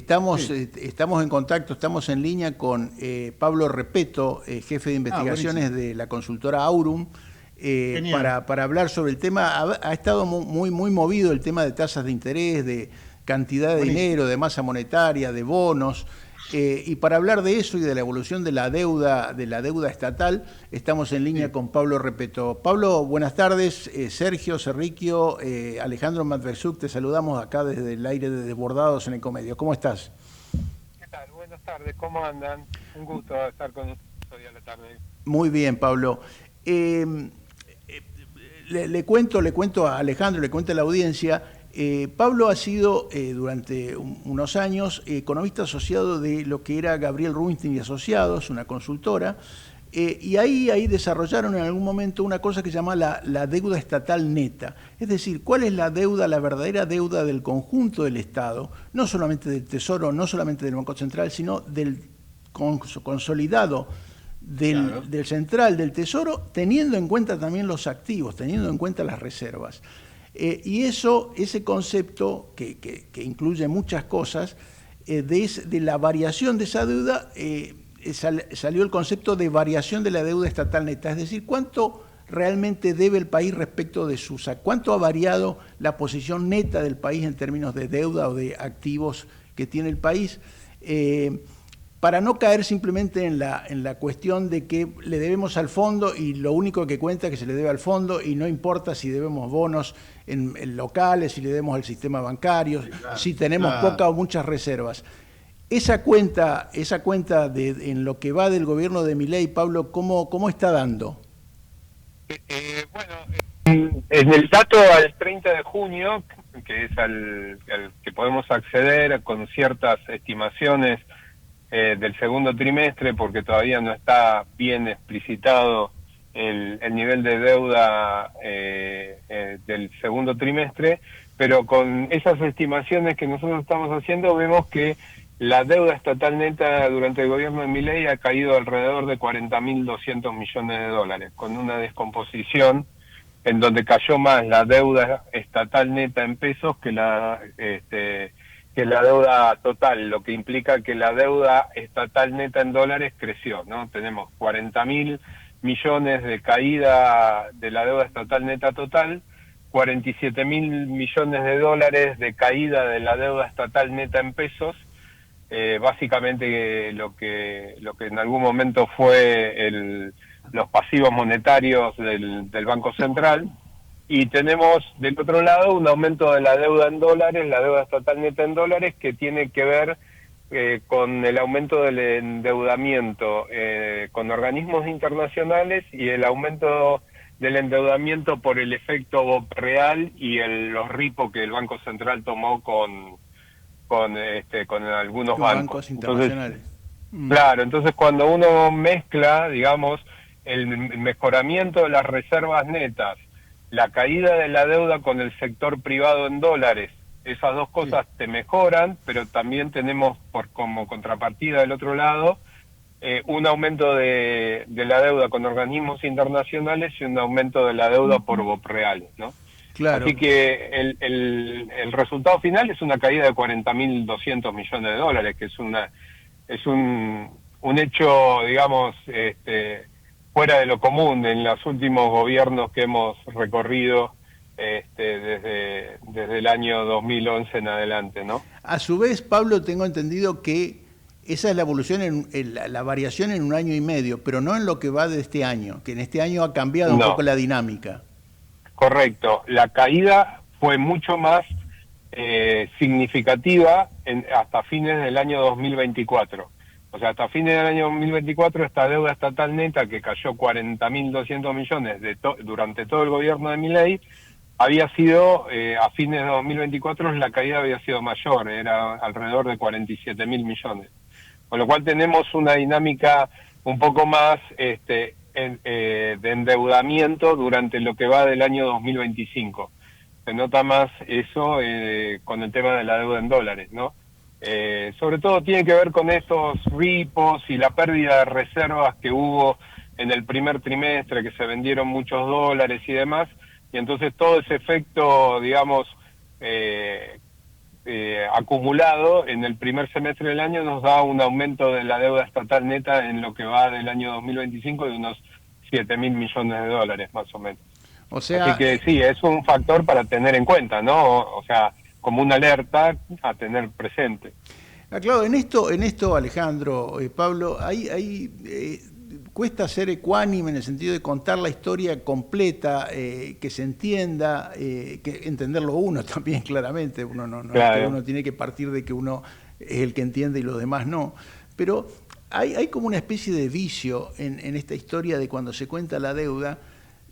Estamos en contacto, estamos en línea con Pablo Repeto, jefe de investigaciones de la consultora Aurum, Genial. para hablar sobre el tema. Ha estado muy movido el tema de tasas de interés, de cantidad de Buenísimo. dinero, de masa monetaria, de bonos. Y para hablar de eso y de la evolución de la deuda estatal, estamos en línea Sí. con Pablo Repeto. Pablo, buenas tardes. Sergio Cerriquio, Alejandro Matversuk, te saludamos acá desde el aire de Desbordados en Ecomedio. ¿Cómo estás? ¿Qué tal? Buenas tardes, ¿cómo andan? Un gusto estar con ustedes hoy a la tarde. Muy bien, Pablo. Eh, le cuento a Alejandro, le cuento a la audiencia. Pablo ha sido durante unos años economista asociado de lo que era Gabriel Rubinstein y Asociados, una consultora, y ahí desarrollaron en algún momento una cosa que se llama la deuda estatal neta. Es decir, cuál es la deuda, la verdadera deuda del conjunto del Estado, no solamente del Tesoro, no solamente del Banco Central, sino del consolidado Claro. del central, del tesoro, teniendo en cuenta también los activos, teniendo en cuenta las reservas. Y ese concepto, que incluye muchas cosas, de la variación de esa deuda, salió el concepto de variación de la deuda estatal neta, es decir, cuánto realmente debe el país respecto de cuánto ha variado la posición neta del país en términos de deuda o de activos que tiene el país. Para no caer simplemente en la cuestión de que le debemos al fondo y lo único que cuenta es que se le debe al fondo y no importa si debemos bonos en locales, si le debemos al sistema bancario, Sí, claro. si tenemos Claro. pocas o muchas reservas. Esa cuenta en lo que va del gobierno de Milei, Pablo, ¿cómo está dando? Bueno, en el dato al 30 de junio, que es al que podemos acceder con ciertas estimaciones del segundo trimestre, porque todavía no está bien explicitado el nivel de deuda del segundo trimestre, pero con esas estimaciones que nosotros estamos haciendo vemos que la deuda estatal neta durante el gobierno de Milei ha caído alrededor de 40.200 millones de dólares, con una descomposición en donde cayó más la deuda estatal neta en pesos que la deuda total, lo que implica que la deuda estatal neta en dólares creció, ¿no? Tenemos 40.000 millones de caída de la deuda estatal neta total, 47.000 millones de dólares de caída de la deuda estatal neta en pesos, básicamente lo que en algún momento fue los pasivos monetarios del Banco Central, y tenemos del otro lado un aumento de la deuda en dólares, la deuda estatal neta en dólares, que tiene que ver con el aumento del endeudamiento con organismos internacionales y el aumento del endeudamiento por el efecto real y los RIPO que el Banco Central tomó con algunos Los bancos. bancos Entonces, internacionales. Mm. claro, entonces cuando uno mezcla, digamos, el mejoramiento de las reservas netas, la caída de la deuda con el sector privado en dólares, esas dos Sí. cosas te mejoran, pero también tenemos como contrapartida del otro lado un aumento de la deuda con organismos internacionales y un aumento de la deuda por reales, ¿no? Claro. Así que el resultado final es una caída de 40.200 millones de dólares, que es un hecho, digamos, fuera de lo común en los últimos gobiernos que hemos recorrido desde el año 2011 en adelante, ¿no? A su vez, Pablo, tengo entendido que esa es la evolución, la variación en un año y medio, pero no en lo que va de este año, que en este año ha cambiado un poco No, la dinámica. correcto. La caída fue mucho más significativa hasta fines del año 2024. O sea, hasta fines del año 2024 esta deuda estatal neta, que cayó 40.200 millones durante todo el gobierno de Milei, había sido, a fines de 2024 la caída había sido mayor, era alrededor de 47.000 millones. Con lo cual tenemos una dinámica un poco más de endeudamiento durante lo que va del año 2025. Se nota más eso con el tema de la deuda en dólares, ¿no? Sobre todo tiene que ver con estos repos y la pérdida de reservas que hubo en el primer trimestre, que se vendieron muchos dólares y demás, y entonces todo ese efecto, digamos, acumulado en el primer semestre del año nos da un aumento de la deuda estatal neta en lo que va del año 2025 de unos 7.000 millones de dólares más o menos. O sea, así que sí, es un factor para tener en cuenta, ¿no? O sea, como una alerta a tener presente. Claro, en esto Alejandro, Pablo, cuesta ser ecuánime en el sentido de contar la historia completa, que se entienda, que entenderlo uno también claramente. Uno claro. Uno tiene que partir de que uno es el que entiende y los demás no. Pero hay como una especie de vicio en esta historia de cuando se cuenta la deuda,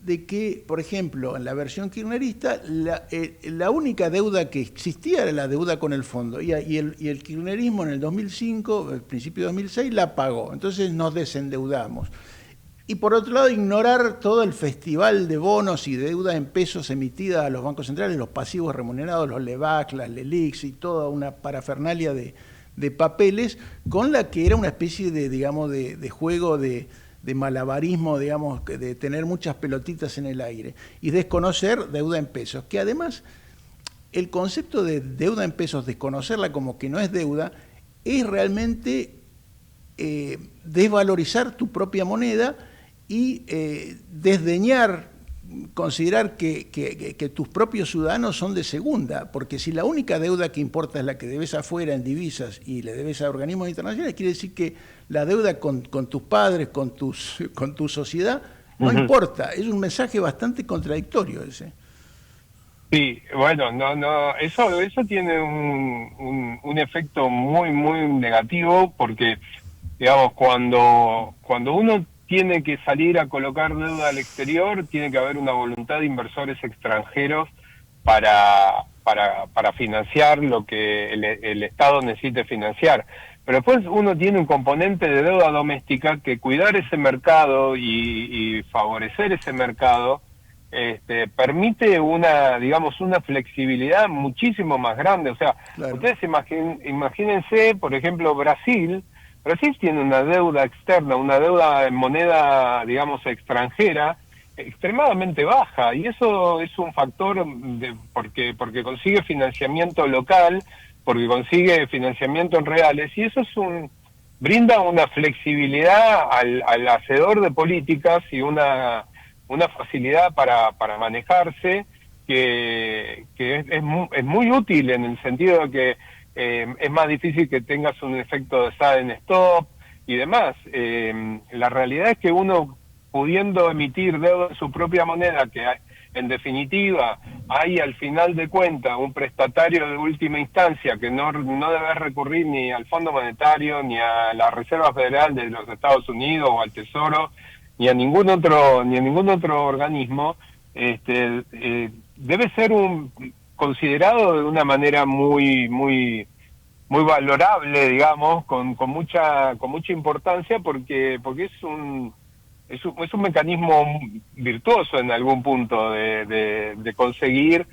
de que, por ejemplo, en la versión kirchnerista, la única deuda que existía era la deuda con el fondo, y el kirchnerismo en el 2005, al principio de 2006, la pagó. Entonces nos desendeudamos. Y por otro lado, ignorar todo el festival de bonos y deuda en pesos emitidas a los bancos centrales, los pasivos remunerados, los LEVAC, las LELIX y toda una parafernalia de papeles, con la que era una especie de, digamos, de juego de malabarismo, digamos, de tener muchas pelotitas en el aire, y desconocer deuda en pesos, que además el concepto de deuda en pesos, desconocerla como que no es deuda, es realmente desvalorizar tu propia moneda y desdeñar, considerar que tus propios ciudadanos son de segunda, porque si la única deuda que importa es la que debes afuera en divisas y le debes a organismos internacionales, quiere decir que la deuda con tus padres, con tu sociedad, no importa. Es un mensaje bastante contradictorio ese. Sí, bueno, eso tiene un efecto muy, muy negativo, porque, digamos, cuando uno tiene que salir a colocar deuda al exterior, tiene que haber una voluntad de inversores extranjeros para financiar lo que el Estado necesite financiar. Pero después uno tiene un componente de deuda doméstica que cuidar ese mercado y favorecer ese mercado permite una flexibilidad muchísimo más grande. O sea, claro. Ustedes imagínense, por ejemplo, Brasil tiene una deuda externa, una deuda en moneda, digamos, extranjera, extremadamente baja, y eso es un factor porque consigue financiamiento local, porque consigue financiamiento en reales, y eso brinda una flexibilidad al hacedor de políticas y una facilidad para manejarse que es muy útil, en el sentido de que es más difícil que tengas un efecto de sudden stop y demás. La realidad es que uno, pudiendo emitir deuda en su propia moneda, que en definitiva hay al final de cuentas un prestatario de última instancia que no debe recurrir ni al Fondo Monetario, ni a la Reserva Federal de los Estados Unidos o al Tesoro, ni a ningún otro organismo, debe ser considerado de una manera muy valorable, digamos, con mucha importancia, porque es un mecanismo virtuoso en algún punto de conseguir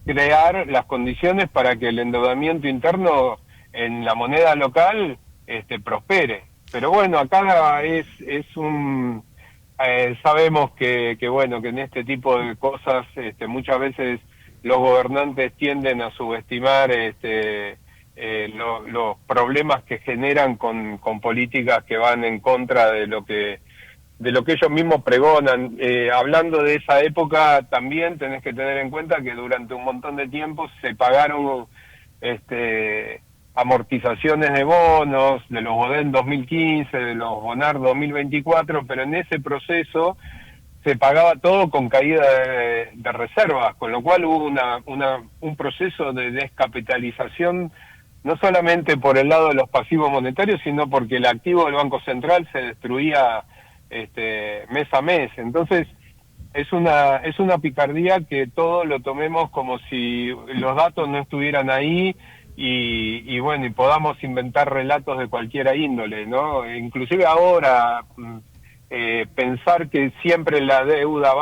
crear las condiciones para que el endeudamiento interno en la moneda local prospere. Pero bueno, acá sabemos que en este tipo de cosas muchas veces los gobernantes tienden a subestimar los problemas que generan con políticas que van en contra de lo que ellos mismos pregonan. Hablando de esa época, también tenés que tener en cuenta que durante un montón de tiempo se pagaron amortizaciones de bonos, de los Boden 2015, de los Bonar 2024, pero en ese proceso se pagaba todo con caída de reservas, con lo cual hubo un proceso de descapitalización, no solamente por el lado de los pasivos monetarios, sino porque el activo del Banco Central se destruía mes a mes. Entonces es una picardía que todos lo tomemos como si los datos no estuvieran ahí y podamos inventar relatos de cualquier índole, ¿no? Inclusive ahora pensar que siempre la deuda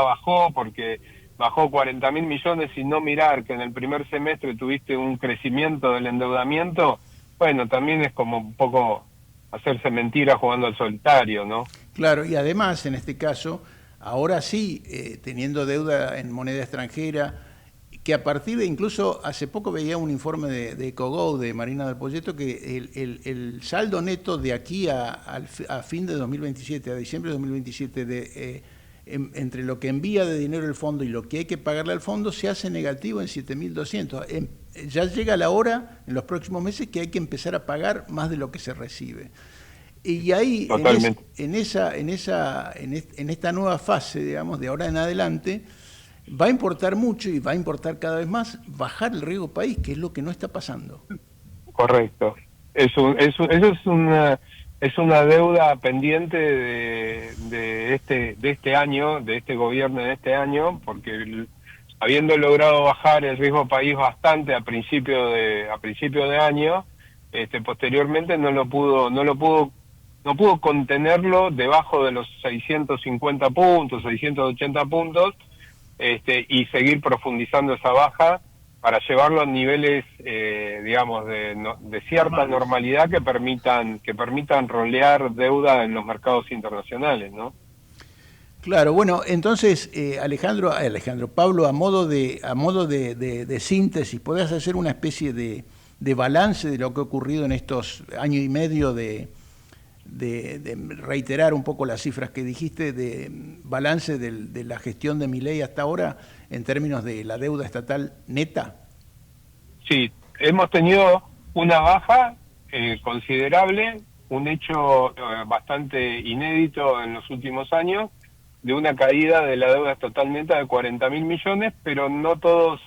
bajó porque bajó 40.000 millones, y no mirar que en el primer semestre tuviste un crecimiento del endeudamiento, también es como un poco hacerse mentira jugando al solitario, ¿no? Claro, y además, en este caso, ahora sí, teniendo deuda en moneda extranjera, que a partir de, incluso hace poco veía un informe de Ecogo, de Marina del Poyeto, que el saldo neto de aquí a fin de 2027, a diciembre de 2027, entre lo que envía de dinero el fondo y lo que hay que pagarle al fondo, se hace negativo en 7.200. Ya llega la hora, en los próximos meses, que hay que empezar a pagar más de lo que se recibe. Y ahí, en esta nueva fase, digamos, de ahora en adelante, va a importar mucho y va a importar cada vez más bajar el riesgo país, que es lo que no está pasando. Correcto. Eso es una deuda pendiente de este año, de este gobierno de este año, porque habiendo logrado bajar el riesgo país bastante a principio de año, posteriormente no pudo contenerlo debajo de los 650 puntos, 680 puntos, y seguir profundizando esa baja para llevarlo a niveles, digamos, de cierta normalidad que permitan rolear deuda en los mercados internacionales, ¿no? Claro, bueno, entonces, Pablo, a modo de síntesis, ¿podés hacer una especie de balance de lo que ha ocurrido en estos año y medio de reiterar un poco las cifras que dijiste, de balance de la gestión de Milei hasta ahora en términos de la deuda estatal neta? Sí, hemos tenido una baja considerable, un hecho bastante inédito en los últimos años, de una caída de la deuda estatal neta de 40.000 millones, pero no todos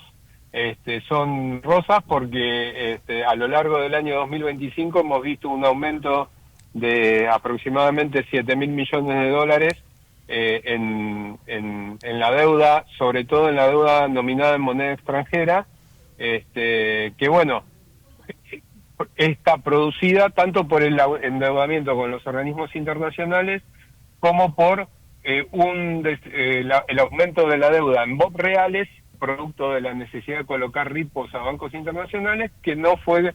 son rosas, porque a lo largo del año 2025 hemos visto un aumento de aproximadamente 7.000 millones de dólares en la deuda, sobre todo en la deuda nominada en moneda extranjera, que bueno, está producida tanto por el endeudamiento con los organismos internacionales como por el aumento de la deuda en BOP reales, producto de la necesidad de colocar ripos a bancos internacionales, que no fue,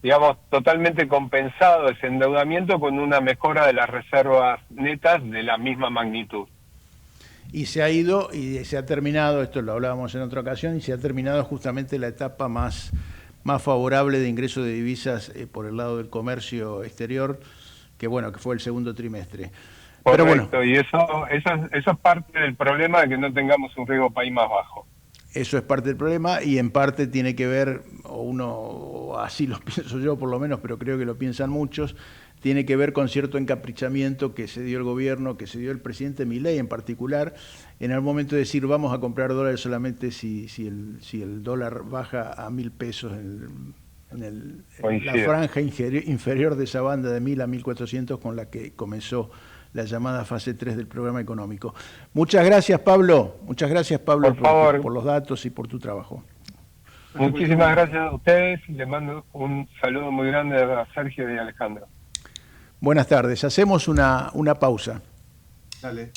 digamos, totalmente compensado ese endeudamiento con una mejora de las reservas netas de la misma magnitud. Y se ha ido y se ha terminado, esto lo hablábamos en otra ocasión, y se ha terminado justamente la etapa más favorable de ingreso de divisas por el lado del comercio exterior, que bueno, que fue el segundo trimestre. Correcto, pero bueno, y eso es parte del problema de que no tengamos un riesgo país más bajo. Eso es parte del problema, y en parte tiene que ver, o así lo pienso yo por lo menos, pero creo que lo piensan muchos, tiene que ver con cierto encaprichamiento que se dio el gobierno, que se dio el presidente Milei en particular, en el momento de decir vamos a comprar dólares solamente si el dólar baja a 1.000 pesos en la franja inferior de esa banda de 1.000 a 1.400 con la que comenzó la llamada fase 3 del programa económico. Muchas gracias, Pablo. Muchas gracias, Pablo, por los datos y por tu trabajo. Muchísimas gracias a ustedes. Les mando un saludo muy grande a Sergio y a Alejandro. Buenas tardes. Hacemos una pausa. Dale.